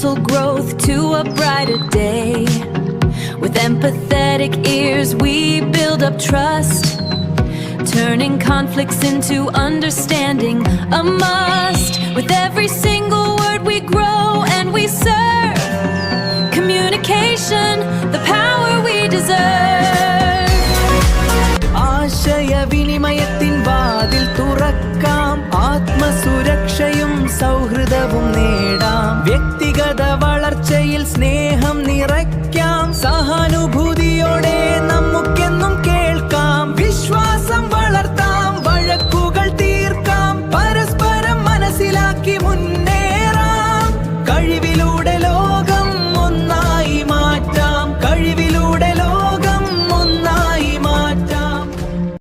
mental growth to a brighter day. With empathetic ears we build up trust, turning conflicts into understanding, a must. With every single word we grow and we serve communication, the power we deserve. ആശയവിനിമയത്തിൻ വാതിൽ തുറക്കാം, ആത്മസുരക്ഷയും സൗഹൃദവും നേടാം. വ്യക്തിഗത വളർച്ചയിൽ സ്നേഹം നിറയ്ക്കാം, സഹാനുഭൂതി